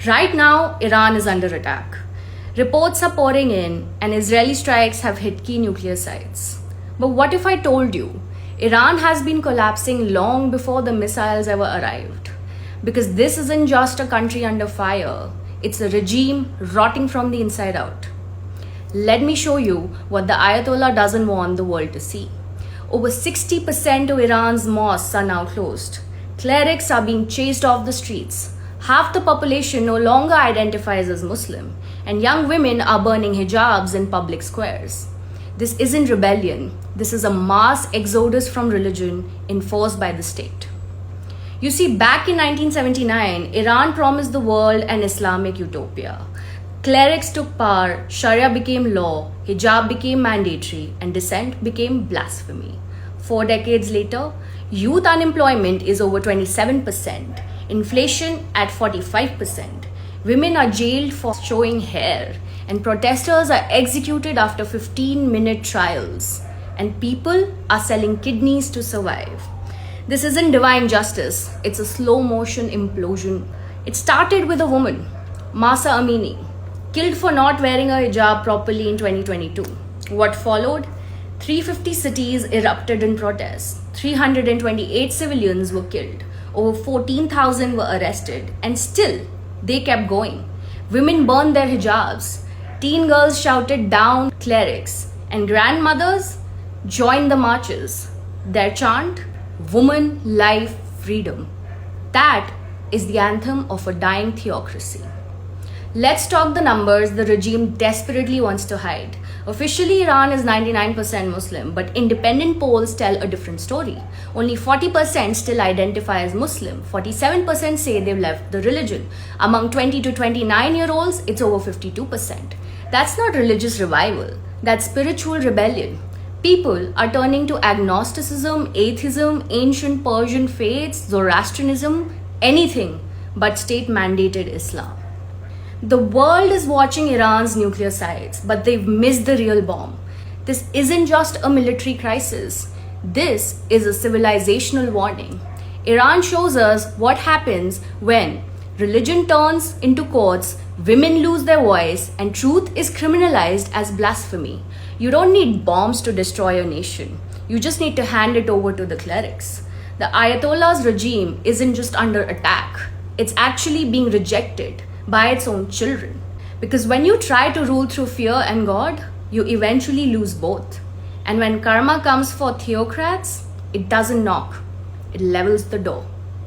Right now, Iran is under attack. Reports are pouring in, and Israeli strikes have hit key nuclear sites. But what if I told you Iran has been collapsing long before the missiles ever arrived? Because this isn't just a country under fire, it's a regime rotting from the inside out. Let me show you what the Ayatollah doesn't want the world to see. Over 60% of Iran's mosques are now closed. Clerics are being chased off the streets. Half the population no longer identifies as Muslim, and young women are burning hijabs in public squares. This isn't rebellion, this is a mass exodus from religion enforced by the state. You see, back in 1979, Iran promised the world an Islamic utopia. Clerics took power, Sharia became law, hijab became mandatory, and dissent became blasphemy. 4 decades later, youth unemployment is over 27%, inflation at 45%, women are jailed for showing hair, and protesters are executed after 15-minute trials, and people are selling kidneys to survive. This isn't divine justice, it's a slow motion implosion. It started with a woman, Mahsa Amini, killed for not wearing a hijab properly in 2022. What followed? 350 cities erupted in protests. 328 civilians were killed. Over 14,000 were arrested. And still, they kept going. Women burned their hijabs. Teen girls shouted down clerics. And grandmothers joined the marches. Their chant, woman, life, freedom. That is the anthem of a dying theocracy. Let's talk the numbers the regime desperately wants to hide. Officially, Iran is 99% Muslim, but independent polls tell a different story. Only 40% still identify as Muslim. 47% say they've left the religion. Among 20 to 29-year-olds, it's over 52%. That's not religious revival. That's spiritual rebellion. People are turning to agnosticism, atheism, ancient Persian faiths, Zoroastrianism, anything but state-mandated Islam. The world is watching Iran's nuclear sites, but they've missed the real bomb. This isn't just a military crisis. This is a civilizational warning. Iran shows us what happens when religion turns into courts, women lose their voice, and truth is criminalized as blasphemy. You don't need bombs to destroy a nation. You just need to hand it over to the clerics. The Ayatollah's regime isn't just under attack. It's actually being rejected by its own children. Because when you try to rule through fear and God, you eventually lose both. And when karma comes for theocrats, it doesn't knock, it levels the door.